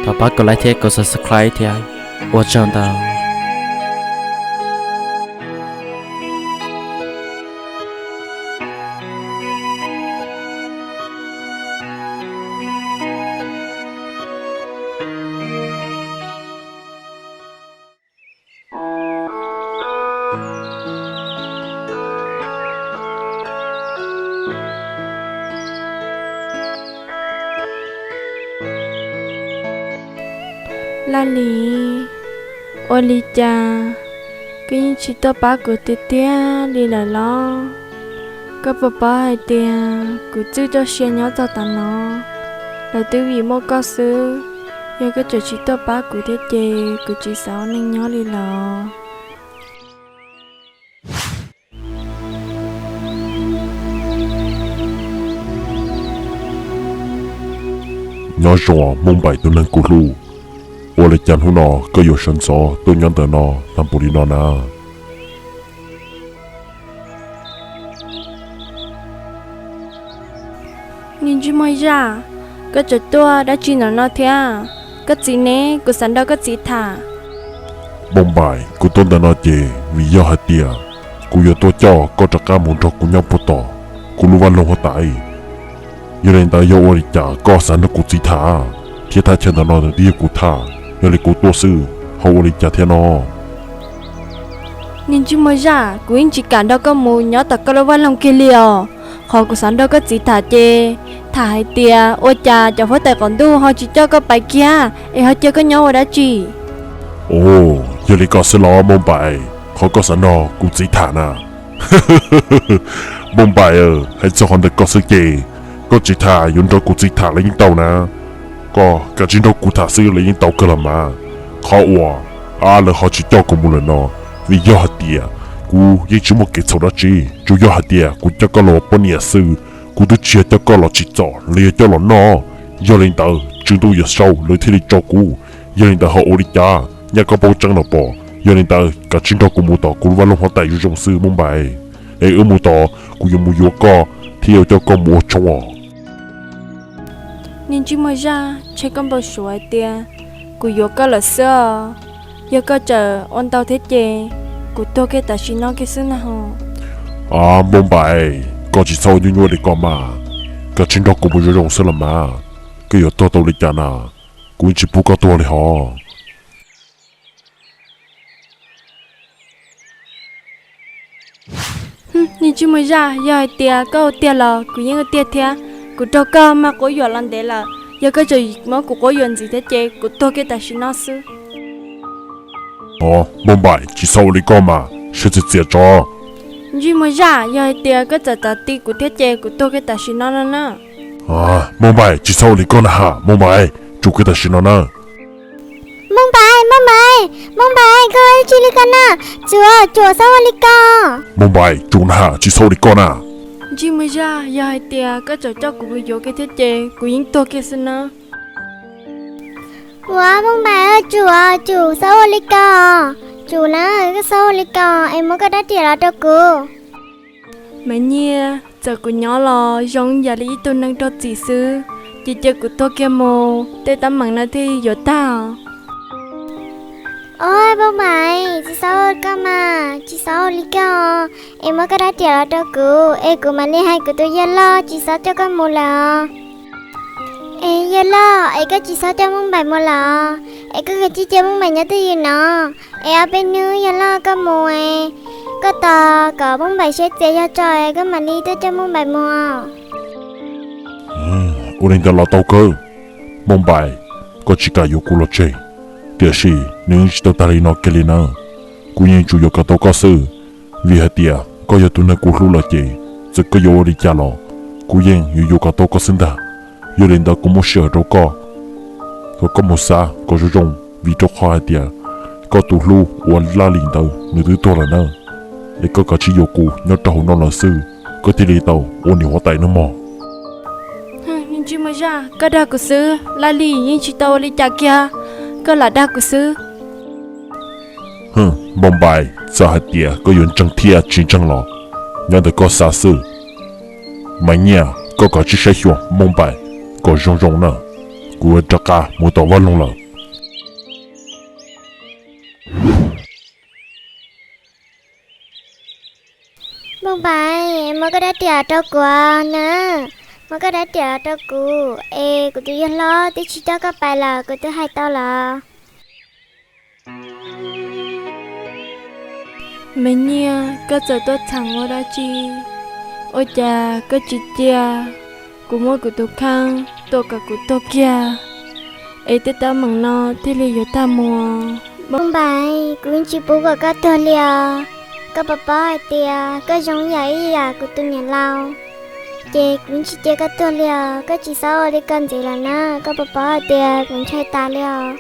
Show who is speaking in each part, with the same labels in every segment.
Speaker 1: thọ bắt có lại thế có subscribe thì ai watch channel tao
Speaker 2: la lì ô lì cha cái chỉ tao ba của tê tê lì là lo cái bà hai tê của chú cho xe nhỏ cho ta nó là từ vì mua cao su giờ cái chỗ chỉ tao ba của tê tê của chỉ sáu nên nhỏ lì lo
Speaker 3: nhỏ rõ mong bảy tôi nên cú lu我嚟講好喏，佢有伸手，都樣得喏，但不離喏呐。
Speaker 2: nhìn chú mới ra cái chỗ tôi đã chỉ nó thế cái gì nè của sẵn đâu cái gì thả
Speaker 3: Bông bài, cô tôn đã nói chê, vì do hạt tìa, cô yêu tôi cho, có trả cả muốn cho cô nhau bố tỏ, cô lưu văn lông hóa tại. Yêu lên ta yêu ổ đi chả, có sẵn được cô gì thả, thiết thả chân đã nói được đi cô thả. Nhớ lấy cô tổ sư, hậu lấy trả thế nó.
Speaker 2: nhìn chú mới ra, cô anh chỉ cảm đâu có mù nhỏ tật có lâu văn lòng kia liều. Họ cũng sẵn đâu có gì thả chê, thả hai tia, ôi cha, cháu phải tài còn tu, họ chỉ cho có bài kia, họ chưa có nhau ở đó chỉ.
Speaker 3: Ồ, nhớ lấy có sư lo mông bài, họ có sẵn nó, cô gì thả nà. Mông bài hãy cho họ được có sư chê, có chỉ thả, dùng cho cô gì thả lấy những tàu nà. Có cả chính đâu cụ thả sư lấy những tàu cơ làm mà khó ủa là họ chỉ cho cô một lần nó vì do hạt tìa cụ những chú một cái số đó chi chú do hạt tìa cụ cho con lò bốn nhà sư cụ tôi chia cho con lò chỉ trỏ lìa cho lò nó do lên tờ chúng tôi giờ sau lấy thế đi cho cụ do lên tờ họ ô đi cha nhà có bao trắng nó bỏ do lên tờ cả chính đâu cụ mua tỏ cụ văn long họ tại dùng sư mông bài ở mua tỏ cụ dùng mua vô co thì cho con mua trong họ
Speaker 2: nhìn chú mới ra, chơi con bò sủa tia, cô vô có là sơ, giờ có chờ ôn tàu thế chê, cô tôi cái ta chỉ nói cái xứ nào.
Speaker 3: Mông bài, có chỉ sau như để con mà, cả chính đó cũng muốn dùng sơ làm mà, cái yếu tố lịch trả nà, cũng chỉ bù cao tua này họ.
Speaker 2: Nhìn chú mới ra, giờ tia, có tia là, cô những cái tia thế. Cô cho cơ mà cô dọa lần đấy là giờ cái chuyện mà cô dọa gì thế chứ cô tôi cái tài sinh nó sư
Speaker 3: Mông bài chỉ sau lấy con mà sẽ chết cho
Speaker 2: nhưng mà ra giờ tiền cái tờ ti của thế chứ cô tôi cái tài sinh nó nè
Speaker 3: mông bài chỉ sau lấy con hả mông bài chủ cái tài sinh nó nè
Speaker 4: mông bài cô chỉ lấy con nè chúa sao lấy con
Speaker 3: mông bài chủ hả chỉ sau lấy con à
Speaker 2: chỉ mới ra giờ tia cái chỗ cho cô bị vô cái thế chế cô những tôi kia xin nó
Speaker 4: wow mông bài ơi chủ sao lấy con chủ nó cái sao lấy con em mới có đắt tiền đó cho cô
Speaker 2: mẹ nhia giờ cô nhỏ lo giống giờ lý tôi năng cho chị sư chị chơi của tôi kia mồ tê tắm mặn nó thì vô tao
Speaker 4: ôi mông bài chị sao con mà chị sao lấy con em mới có đắt tiền đó cho cô em cô mà đi hay của tôi giờ lo chị sao cho con một lọ em giờ lo em có chị sao cho mông bài một lọ em có cái chị chơi mông bài nhớ tới gì nó em ở bên nữa giờ lo con một em có tờ có mông bài sẽ chơi cho trời có mà đi tới cho mông bài mua
Speaker 3: ô nên ta lo tao cơ mông bài có chỉ cả yêu cô lo chơi tiếc gì nếu chỉ tao ta nó cái gì nữa cô nhìn chủ yếu cả tao có sự vì hạt tiệt có yêu tụi nó cô lu là chơi giờ có yêu đi cha lo cô nhìn yêu cả tao có sinh ta yêu lên ta cũng muốn sửa đâu có một sa có sử dụng vì cho khoa hạt tiệt có tụi lu uốn la liền tao người thứ to là nữa để có cả chỉ yêu cô nhớ trâu nó là sư có thể đi tàu ôn nhiều hóa tay nó mò
Speaker 2: nhưng chỉ mới ra cái đa của sư la lì nhưng chỉ tao đi chả kia cái là đa của sư
Speaker 3: mong bài sao hạt tiệt có yon trăng thiệt chiến tranh lo nhớ được có xa sư mà nhà có cả chiếc xe hiệu mong bài có rong rong nữa của trắc cả mua tàu vào luôn rồi
Speaker 4: bông bài mà cái đã trả cho quà nè mà cái đã trả cho cô ê cô tôi lo tôi chỉ cho các bài là cô tôi hay tao là
Speaker 2: mình nha cái giờ tôi thằng ở đó chi ôi cha cái chị chia của mỗi của tôi khang tôi cả của tôi kia ấy tết ta mừng nó thế li yo ta mua
Speaker 4: bông bài cũng chỉ bố của các tôi liền các bà bá tia các giống vậy à của tôi nhận lao chị cũng chỉ chơi các tôi liền các chị sao đi cần gì là na các bà bá tia cũng chơi ta liền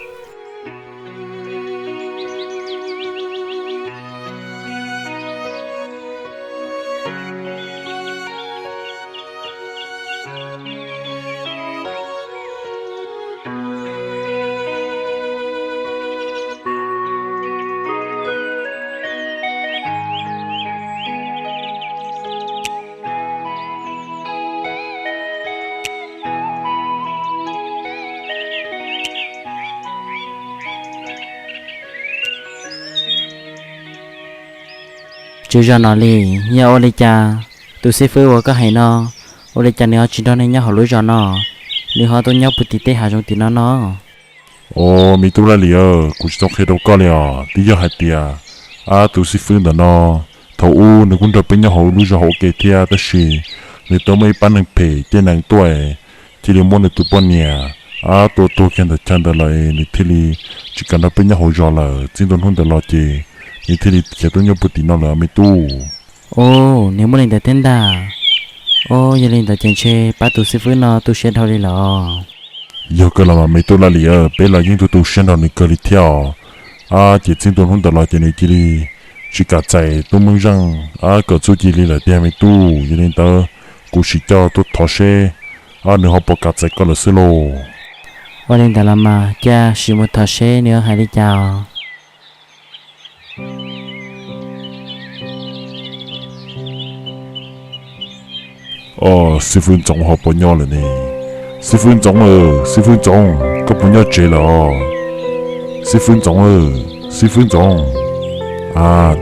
Speaker 1: chú cho nó đi nhớ ô lê cha tôi sẽ phơi vào cái hay nó ô lê cha nếu chỉ đó nên nhớ họ lối cho nó nếu họ tôi nhớ bút tít hà trong tiền nó
Speaker 3: ô mi tu la liơ cũng chỉ khi đâu có liao tí giờ hai tia tu sĩ phương đó nó thầu u nếu cũng được bên nhau họ lối cho họ kể thia đó xí nếu tôi mấy bán hàng phe trên hàng tuổi chỉ để mua được tụi bọn nhà tôi khen được chân được lại nếu thì chỉ cần được bên nhau họ cho là chính tôi không được lo gì nếu thì chỉ tôi nhớ bút tí nó là mi tu
Speaker 1: ô nếu muốn lên tới tên đà ô giờ lên tới trên xe bắt tôi sẽ phơi nó tôi sẽ thôi đi lọ
Speaker 3: giờ cái là mà mi tu la liơ bây giờ những tụi xem đó người đi theo chỉ chính tôi không được lo gì này chỉ cả chạy tôi muốn rằng cái chỗ gì là đem mi tu giờ lên tới cũng chỉ cho tôi tháo xe nếu họ bỏ cả chạy có là xí lô
Speaker 1: ô lên tới làm mà cha chỉ một thằng xe nữa hay đi chào
Speaker 3: sư phụ chồng họ bỏ nhau rồi nè sư phụ chồng sư phụ chồng có bỏ nhau chơi rồi sư phụ chồng sư phụ chồng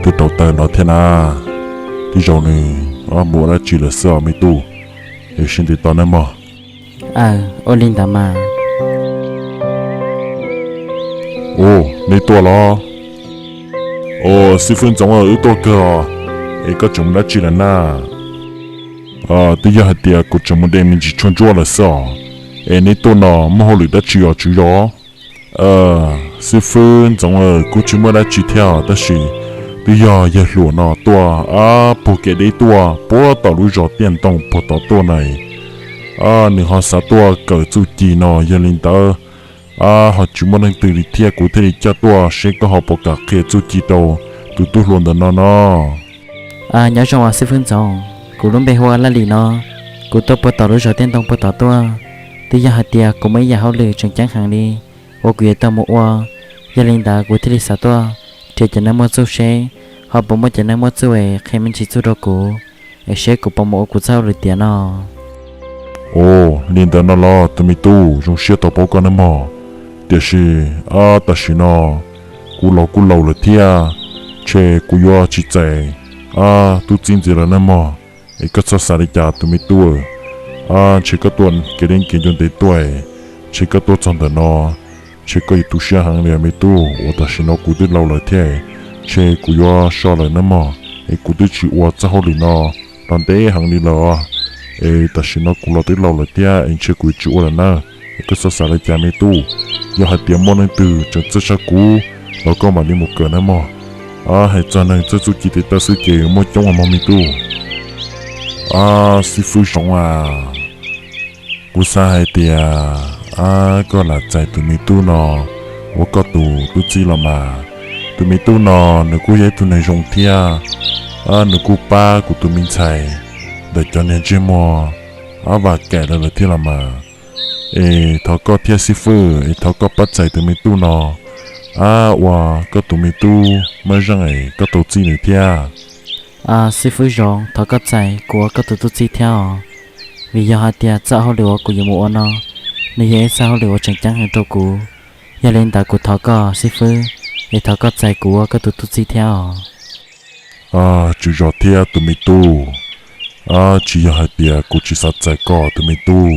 Speaker 3: tôi đầu tiên nói thế nào đi rồi nè mua ra chỉ là sợ mấy tu để xin đi tao nè mà
Speaker 1: ô lên tới mà
Speaker 3: nè tua lo sư phụ chồng ở tua cơ có chúng đã chỉ là na tôi giờ thì cũng chỉ muốn đem mình chỉ chuyên注了sao nên tôi nó mà họ lựa đã chỉ ở chú đó sư phụ giống cũng chỉ muốn đã chỉ theo đó là tôi giờ lựa nó tua bộ cái đấy tua bộ tàu lối gió điện động bộ tàu tua này nếu họ sao tua cỡ chú chỉ nó giờ lên tới họ chỉ muốn từ đi theo cụ thể cho tua sẽ có họ bộ cả kia chú chỉ đâu tôi luôn đó nó
Speaker 1: nhớ trong sư phụ giống cú luôn bê hoa là lì nó cú tôi bắt tàu rồi tên tông bắt tàu tua từ giờ hạt tiệt cú mấy giờ hậu lử chẳng chẳng hàng đi ô quỷ tao một hoa giờ linh đã cú thấy sao tua thì chẳng nắm một số xe họ bấm một chẳng nắm một số ấy khi mình chỉ số đó cú ấy xe cú bấm một cú sao rồi tiền nó
Speaker 3: linh đã nó lo tụi mình tu dùng xe tàu bao con nó mà để gì ta chỉ nó cú lâu là thia che cú yo chỉ chạy tu chính gì là nó mà cái số sản phẩm tụi mình tua chỉ có tuần cái đến kinh doanh tới tuổi chỉ có tuần trong đó nó chỉ có tu sửa hàng này mình tu và ta chỉ nó cụ thể lâu lại thế chỉ cụ yo sao lại nó mà cụ thể chỉ và cho họ đi nó còn đấy hàng này là ta chỉ nó cụ thể lâu lại thế chỉ cụ chỉ và nó cái số sản phẩm mình tu giờ hạt tiền món này từ trong tất cả cụ nó có mà đi một cái nó mà hay cho nên cho chú chỉ để ta sử dụng một trong mà mình tu sư phụ sống cú sa hai tia có là chạy tụi mình tu nó我có tu chỉ là mà tụi mình tu nó nếu cú vậy tụi này dùng thia nếu cú ba của tụi mình chạy để cho nên chỉ mua và kẻ là thia là mà thọ có thia sư phụ thọ có bắt chạy tụi mình tu nó và có tụi mình tu mới rằng ấy có tổ chức này thia
Speaker 1: sư phụ rồi thọ có chạy của có tổ chức theo vì giờ hạt tiệt cho họ được của nhiều mùa nó nếu dễ sao liệu chẳng chẳng hơn trâu cũ giờ lên ta của thọ có sư phụ để thọ có chạy của có tụt tụt gì theo
Speaker 3: chỉ cho theo tụi mình tu chỉ là hai tia cũng chỉ sát chạy có tụi mình tu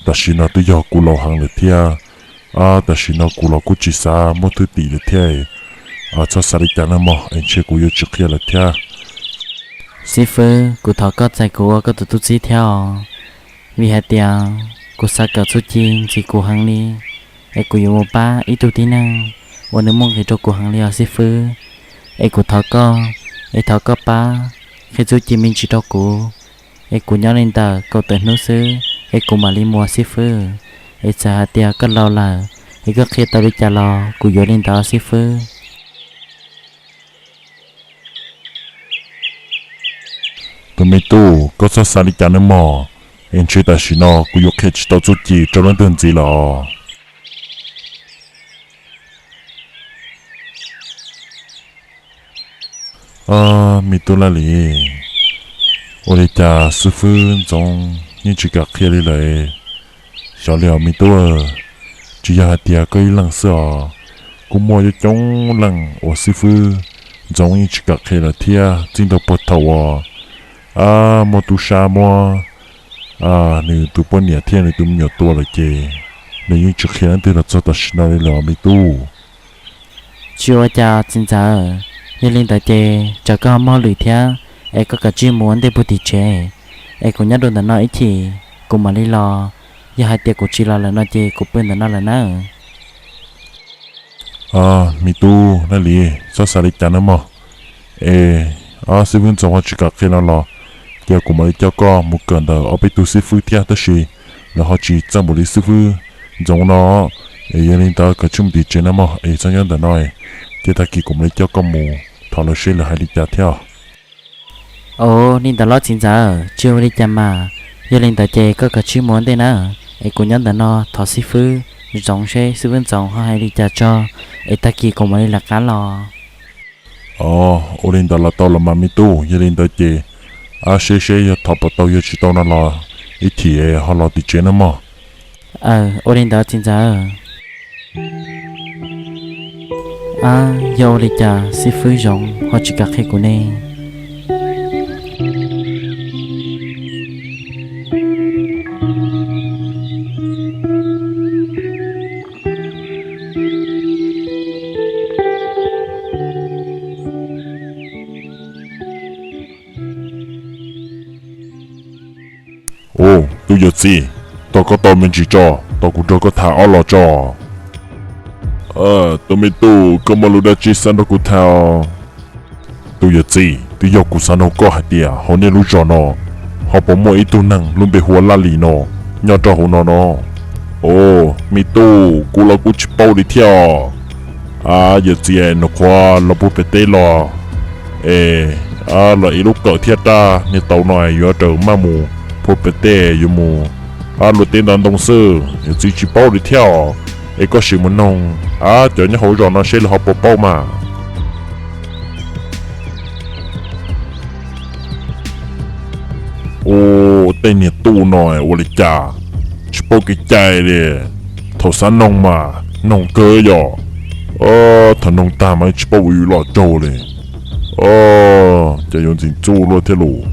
Speaker 3: đó là nó tự do của lâu hàng được theo đó là nó của lâu cũng chỉ sa một thứ tỷ được theo cho sao đi chăng mà anh chưa cũng yêu trước kia là theo
Speaker 1: sư phụ của thọ có chạy của có tụt tụt gì theo vì hai tia của sa cờ số chín chỉ của hàng đi ai của yêu ba ít tu tí năng và nếu mong cái cho của hàng đi sư phụ ai của thọ có ba khi chú chỉ mình chỉ cho cô ai của nhau lên ta câu tên nước sư ai của mà đi mua sư phụ ai xa tia cất lâu là ai có khi tao đi trả lo của vô lên ta sư phụ
Speaker 3: tụi mình tu có sao sao đi chăng nữa mà anh chưa ta xin nó cũng yêu khi chỉ tao chút gì cho nó đơn gì là mình tu là gì我哋家师傅从你去个开里来，小了咪多，只要第二个人是啊，我摸一种人，我师傅从你去个开了天，真的不头摸杜沙摸你杜半年天你杜没有多了嘅，你去开对了做到是哪里了咪多？
Speaker 1: chưa cha xin giờ như lên tại chè cho có mò lười theo ai có cả chuyên muốn để bút chè ai cũng nhớ đôi là nói chỉ cùng mà đi lo giờ hai tiệc của chị là nói chè của bên là nó là nó
Speaker 3: mi tuนั่นเลยsao sao đi chán nữa mà sư phụ trong họ chỉ cả khi nào lo giờ cũng mới cho con một cơn đầu ở bên tu sư phụ theo tới gì là họ chỉ trong một lý sư phụ giống nó giờ lên tới cả chung đi chơi nữa mà trong nhân đời nói thì ta kỳ cũng lấy cho con mù thọ là sẽ là hai đi chả theo
Speaker 1: ồ nên ta lo xin giờ chưa đi chăm mà giờ lên tại chè có cả chuyên muốn thế nào ai cũng nhớ là nó thọ sư phụ giống xe sư phụ giống họ hay đi chả cho ai ta kỳ cũng mới là cá lò
Speaker 3: ô lên tới là tao là mami tu giờ lên tới chè sẽ giờ thọ bắt đầu giờ chỉ tao nó là ít thì họ lo đi chơi nữa mà
Speaker 1: ô lên đó xin giờ giờ đi chả sư phụ giống họ chỉ cả khi của nè
Speaker 3: tôi giờ gì tao có tao mình chỉ cho tao cũng cho có thả ở lò cho tụi mình tu có mà lúc đó chỉ sang đâu cũng thao tôi giờ gì tôi giờ cũng sang đâu có hạt địa họ nên lúc cho nó họ bỏ mỗi tu năng luôn bị hùa la lì nó nhớ cho họ nó mi tu cũng là cũng chỉ bao đi theo giờ gì nó qua là bút bê tê lò là ít lúc cỡ thiết ta như tàu này vừa trở ma mù bút bê tê vừa mù luật tên đàn đồng sư giờ chỉ bao đi theo có sự muốn nông cho những hỗ trợ nó sẽ là họ bỏ bao mà tên nhà tu nói ô lịch cha chỉ bao cái chạy đi thầu sản nông mà nông cơ giờ thằng nông ta mà chỉ bao ủy lọ trâu điจะ用尽做了铁路。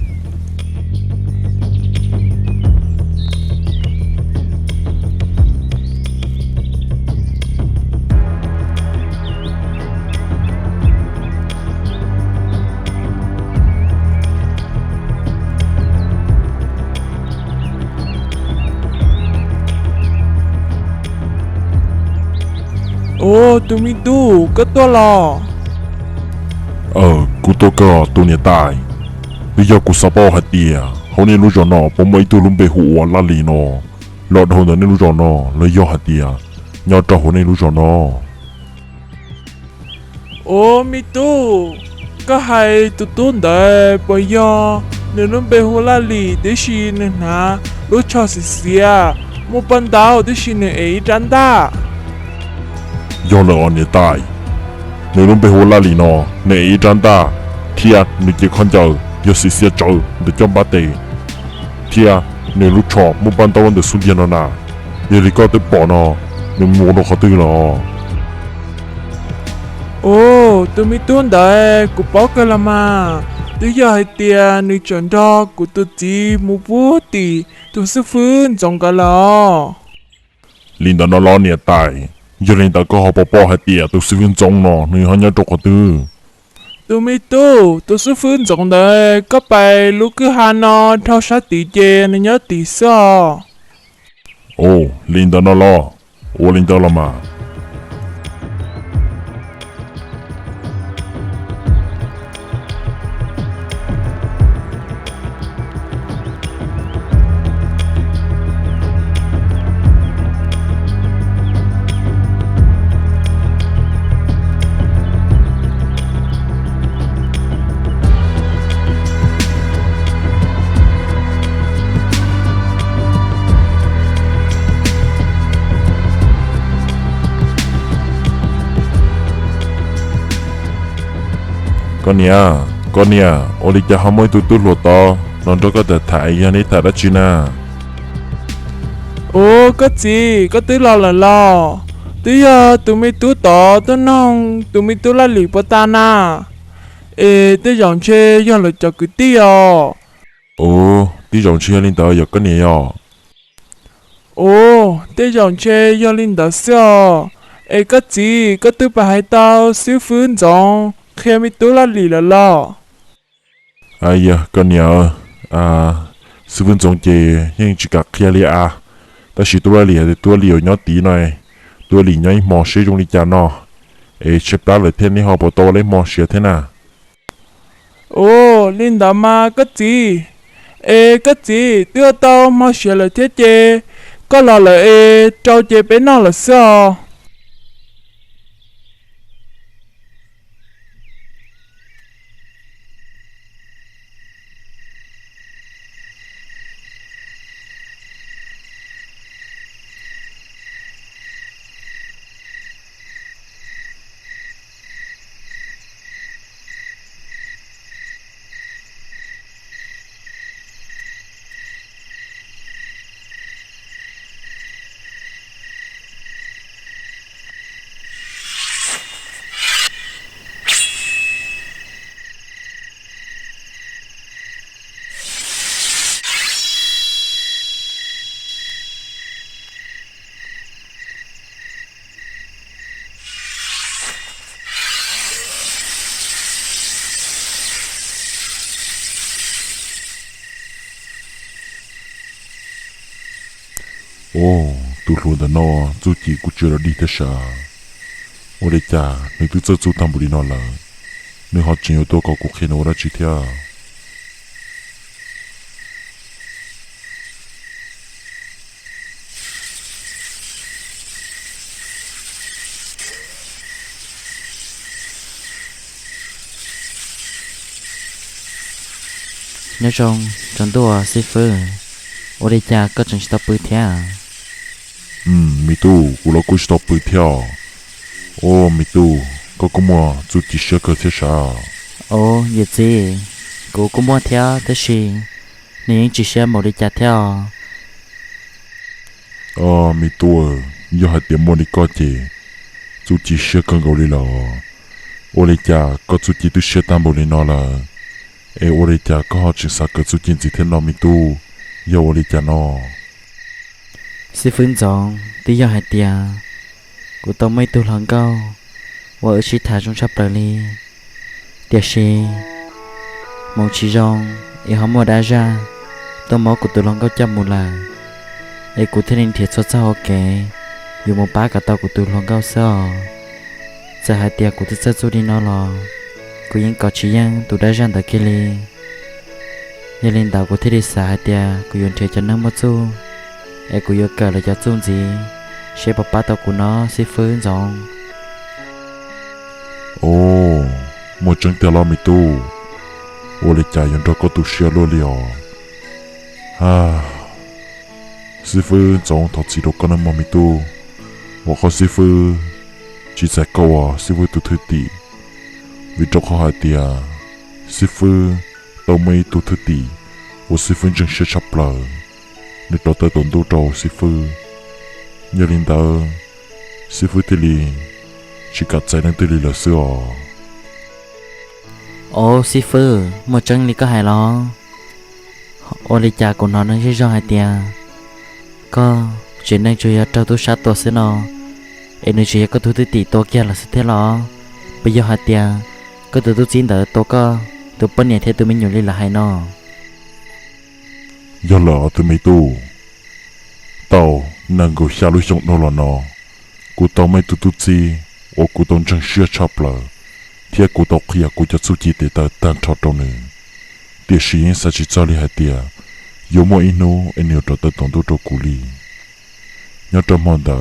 Speaker 5: tụi mình tu có to lò
Speaker 3: cú tôi có tôi nhà tài bây giờ cú sao bao hạt địa hôm nay lúc cho nó bố mấy tôi luôn bị hụt lá lì nó lọt hôm nay lúc cho nó lấy do hạt địa nhau cho hôm nay lúc cho nó
Speaker 5: mi tu có hay tụi tôi đấy bây giờ nếu luôn bị hụt lá lì để xin nè na lúc cho xíu một ban đầu để xin nè ấy chẳng ta
Speaker 3: do là anh nhà tài nếu luôn bị hụt lá lì nó nè ý chẳng ta thiệt nếu chỉ con chờ giờ xí chờ để cho ba tề thiệt nếu lúc chọn một ban đầu để xuất hiện nó nè giờ đi có tới bỏ nó nên mua nó khó tư nó
Speaker 5: ô tôi mới tuôn đấy của bó cái là mà tôi giờ hay tiền người chọn đó của tôi chỉ mua bút thì tôi sẽ phun trong cái lò
Speaker 3: linh đã nó lo nhiệt tài giờ linh đã có họ bỏ hai tiền tôi sẽ viên trong nó nên họ nhớ trục khó tư
Speaker 5: tôi mới tôi sẽ phun trong đấy có bài lúc cứ hà nó thao sát tỷ chê nên nhớ tỷ sao
Speaker 3: ô linh đã nó lo ô linh đã lo mà con nia ô linh đã ham mê tụt lụa to nó cho có thể thải nhà này thải đã chi na
Speaker 5: ô có gì có tới lo tới giờ tụi mình tú tỏ tôi nong tụi mình tú là lì bơ ta na ê tới dòng chơi giờ là cho cứ tí
Speaker 3: ô đi dòng chia linh đã giờ con nia
Speaker 5: ô tới dòng chơi giờ linh đã sao ê có gì có tới bài tao xíu phun dòng khi mình tú là lì là lo
Speaker 3: ai ya con nia sư vân giống chè nhưng chỉ cả kia li ta chỉ tua lì thì tua liều nhỏ tí này tua lì nhỏ mò sử dụng đi chả nó ê chụp ta lại thêm đi họ bỏ to lấy mò sử thế nào
Speaker 5: ô linh đã mà có gì ê có gì đưa tao mà sửa lại thế chê có là ê trâu chê bé nó là sao
Speaker 3: ô tụi luôn đã nó chú chỉ cũng chưa đi thế sao ô đây cha nếu tụi chơi chú tham bùi nó là nếu họ chỉ có tôi có cuộc khi nó đã chỉ theo
Speaker 1: nhớ trong tôi sư phụ ở đây cha có chừng stop bự theo
Speaker 3: mi tuกูเรากูstop bự theo ô mi tu có cũng mà chú chỉ sợ cơ thế sao
Speaker 1: ô vậy gì cô cũng muốn theo thế gì nên chỉ xem một đi cha theo
Speaker 3: mi tu giờ hai tiếng mua đi coi chị chú chỉ sợ con gấu đi là ô đây cha có chú chỉ tu sợ tam bộ đi nó là ê ô đây cha có họ chỉ sợ cơ chú chỉ thế nó mi tu giờ ô đây cha nó
Speaker 1: sư phụ chọn tí giờ hai tiếng của tôi mấy tu lần câu và ở chỉ thả trong sắp tới đi tiệt sĩ một chỉ rong ý họ mua đá ra tôi máu của tôi lần câu chậm một lần ấy của thế nên thiệt xuất sao ok dù một bá cả tàu của tôi lần câu sao giờ hai tiếng của tôi sẽ đi nó lo của những cỏ chỉ yang tôi đã ra tới kia đi nhà lên tàu của thế đi xả hai tiếng của yon thiệt cho nó mất su ai cũng yêu cầu là cho chung gì sẽ bảo tàu của nó sẽ phơi rong
Speaker 3: ô một chân tiền lo mi tu ô lấy chạy yon đó có tu sửa lo liao sư phụ trong thật sự đâu có nằm mi tu và họ sư phụ chỉ sẽ câu sư phụ tu thứ tỷ vì trong họ hai tia sư phụ tao mấy tu thứ tỷ và sư phụ chẳng sẽ chấp lời nếu đó tới tổn tu trâu sư phụ nhớ linh tao sư phụ tự li chỉ cả trái năng tự li là xưa
Speaker 1: ô sư phụ một chân đi có hài lo ô đi cha của nó chơi cho hai tia có chuyện này chơi cho tôi sát tôi xí nó em nói chuyện có tôi tỷ tôi kia là thế lo bây giờ hai tia có tôi xin đỡ tôi có tôi bên này thế tôi mới nhiều lên là hay nó
Speaker 3: giờ lỡ tôi mấy tu tao năng够下路上弄了呢，古当没嘟嘟子，我古当真需要差不了，天古当可以古就自己得到单超到呢，电视演啥子早厉害点，有么一弄，一牛找到当多找鼓励，要这么的。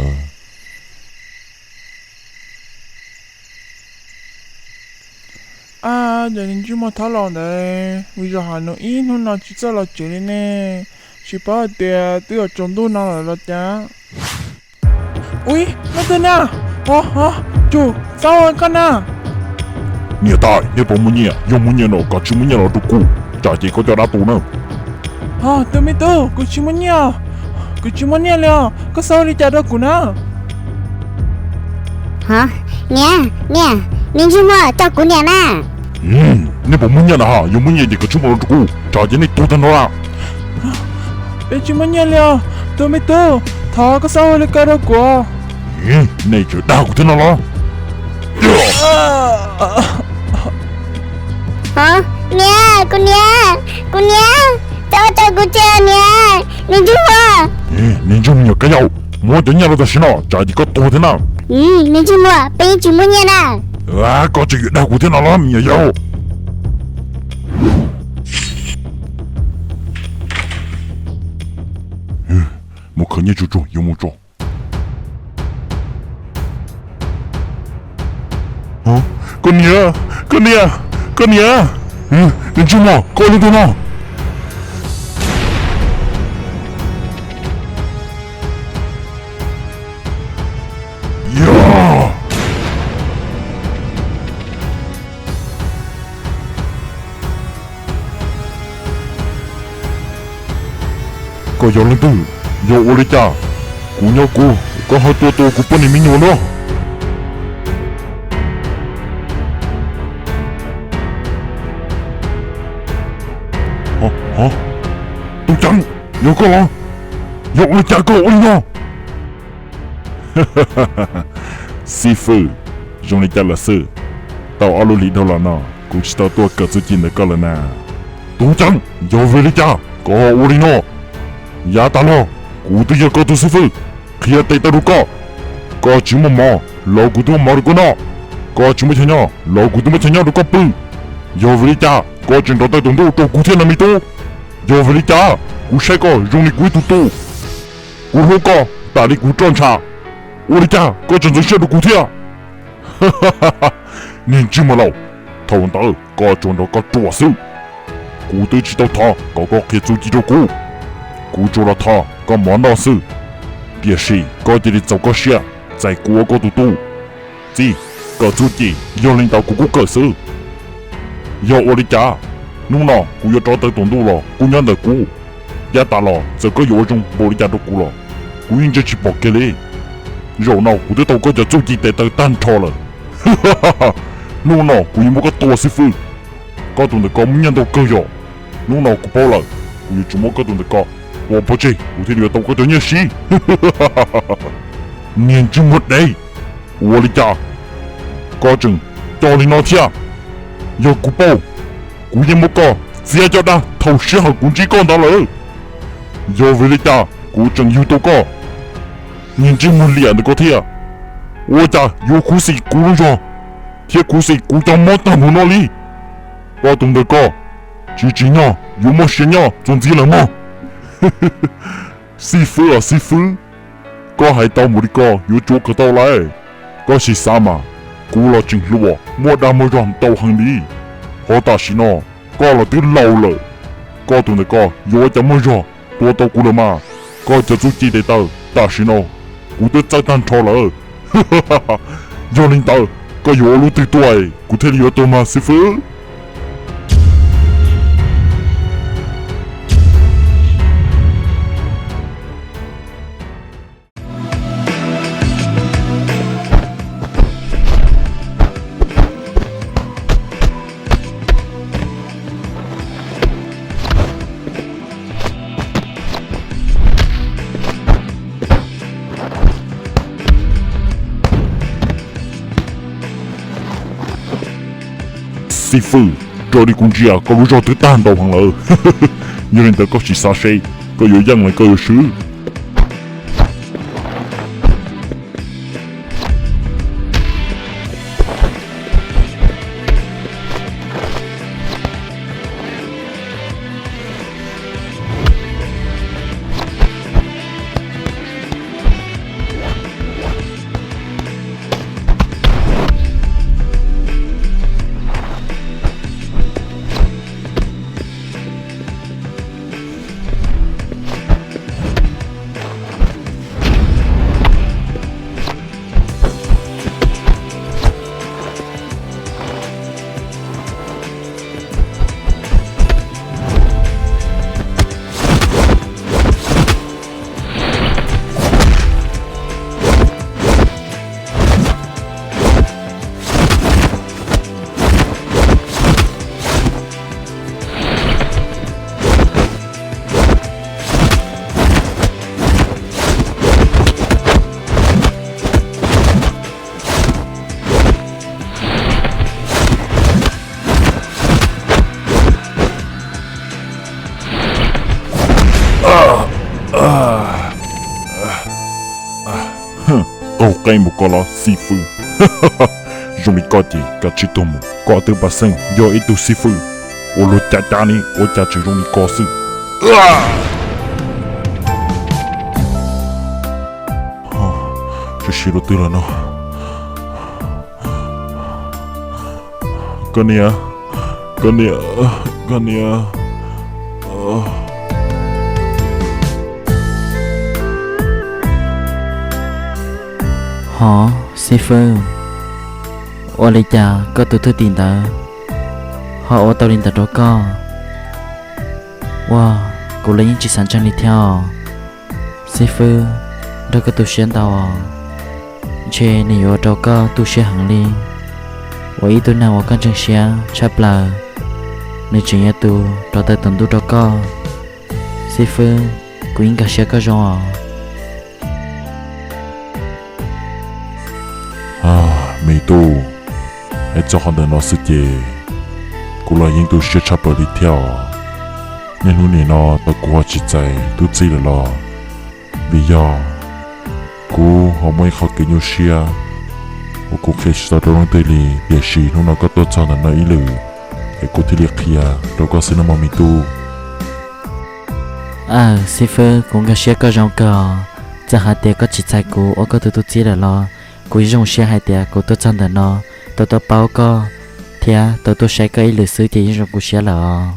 Speaker 5: À, giờ nên chú mà tháo lòng đấy, bây giờ hà nội ít hơn nào chỉ cho là chuyện này nè, chỉ bảo tiền tôi ở trong tôi nào là cha. Ui, nó tên à? Chú, sao rồi con à?
Speaker 3: Nhớ tại, nhớ bỏ muốn nhớ, dùng muốn nhớ nó, có chú muốn nhớ nó đủ cũ, chả chỉ có cho đá tù nữa.
Speaker 5: Tôi mới tôi, cô chú muốn nhớ liền, có sao đi trả đó cô nào?
Speaker 4: Hả? Nè, nên chú mua cho cô nè nè.
Speaker 3: Nhớ bỏ muốn nhớ là ha, dùng muốn nhớ thì có chú muốn nó đủ cũ, chả chỉ này tù thân nó à.
Speaker 5: Bé chú muốn nhớ liền, tôi mới tôi, thà có sao đi cả đó cô.
Speaker 3: Này chứ đau của thế nào đó.
Speaker 4: Hả? Nè, cô nè, cho cô chơi nè, nên chú mua.
Speaker 3: Nên chú nhớ cái dầu, mua cho nhà nó ta xin nó, chả chỉ có tù thế nào.
Speaker 4: Nên chú mua, bây giờ chú mua nè nè.
Speaker 3: Có chuyện đau của thế nào lắm, nhớ dầu. Một khởi như chú, dùng một chú. Con nhớ. Đừng chung mà, coi lên tôi nào. Có dọn lên tôi, dọn ô lê cha. Cú nhau cô, có hai tua của bọn này mình nhổ nó. Hả? Tôi chẳng, nhớ có lo. Dọn lên cha có ổn nó. Sư phụ, dọn lên cha là sư. Tao alo lý đâu là nó, cũng chỉ tao tua cờ sự chuyện được có là nà. Tôi chẳng, dọn về lên cha, có ổn nó. Dạ ta lo, cụ tôi giờ có tôi sư phụ, khi tay ta đâu có chỉ một mò, lo cụ tôi mò được con nó, có chỉ một chân nhỏ, lo cụ tôi một chân nhỏ được con bự, giờ về đi cha, có chuyện đó tay tổng đâu cho cụ thiên làm gì to, giờ về đi cha, cụ sai có dùng đi cụ tu, cụ hô có, ta đi cụ tròn cha, ô đi cha, có chuyện gì sai được cụ thiên, nên chỉ mà lâu, thằng ta có chuyện đó có trò sự, cụ tôi chỉ tao thà, có khi tôi chỉ đâu cụ. Cú cho là thà, có món đó sư. Địa sĩ, có chỉ đi dấu có xe, giải cú có tu. Gì, có chú chỉ, do linh tàu của cờ sư. Do ô đi cha, nung nào, cú cho cho tới tuần tu lò, cú nhận được cú. Giá ta lò, giờ có dấu trong bộ đi cha được cú lò. Cú yên cho chỉ bỏ cái lê. Rồi nào, cú tới tàu có cho chú chỉ để tới tan trò lờ. Nung nào, cú yên một cái tổ sư phụ. Có tuần được có muốn nhận được cơ dọ. Nung nào cú bao lờ, cú yên chúng một cái tuần được có. 我不知，我这里到个多年时，年纪没得，我的家，高中到你那天，有古堡，古也没搞，直接叫他头十号公鸡干到了，有为了家，古正有多高，年纪没练的个天，我家有苦水古路上，铁苦水古到没到那里，我懂得搞，几几年有没些年总之了吗？ sư phụ, có hai tao một đi co, yếu chúa cái tao lại, có gì sao mà, cú là chừng lúa, mua đam mua ròn tao hàng đi, họ ta xin nó, có là tiếng lâu rồi, có tụi này có, yếu chẳng mua ròn, tua tao cú là mà, có cho chú chỉ để tao, ta xin nó, cú tới trái tan trò rồi, do nên tao, có yếu lúc từ tuổi, cú thấy yếu tao mà sư phụ. 师傅，这里估计啊，ก็รู้จักตัวตั้งตัวพังเลย有人的ก็是啥谁，ก็有样了，ก็有事。Tokai mo kala sifu. Jumi kati kachitomo. Kati baseng yo itu sifu. Olo tatani o tachi jumi kosu. 这洗了对了呢。干你啊！干你啊！干你啊！Hả,
Speaker 1: sư phụ. Ô lấy cha có tụi tôi tìm ta. Họ ô tao tìm ta đó có. Wow, cô lấy những chiếc sẵn trang đi theo. Sư phụ, đó có tụi xuyên tao à. Chê này ô đó có tụi xuyên hẳn đi. Ô ý tụi nào ô con chân xuyên chắp là. Nơi chuyện nhà tụi, đó ta tuần tụi đó có. Sư phụ, cô yên cả xuyên có rõ à.
Speaker 3: Mày tu, ai cho họ đừng nói sự gì, cô là những tu sẽ chấp đi theo, nên lúc này nó tao qua chỉ dạy tu chỉ là lo, vì giờ cô họ mới học cái nhiều xia, cô khi sau đó nó tới li, để xí lúc nào có tốt cho nó nói ý lử, cái cô thì liệt kia, đâu có xin nó mày tu.
Speaker 1: Sư phụ cũng có xia có rong cò, giờ hai tiệt có chỉ dạy cô, ở có tu chỉ là lo. Cô dùng xe hai tiệt cô tôi chọn đợt nó tôi bao co thì tôi sẽ có ý lịch sử thì dùng cô xe là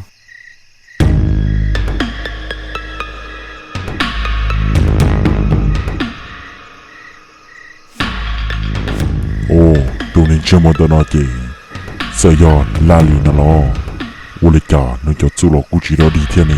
Speaker 3: tôi nên chưa một đợt nào chị sợ giờ la lì nó lo, ô lê cả nó cho chú lọ cô chỉ đó đi theo này.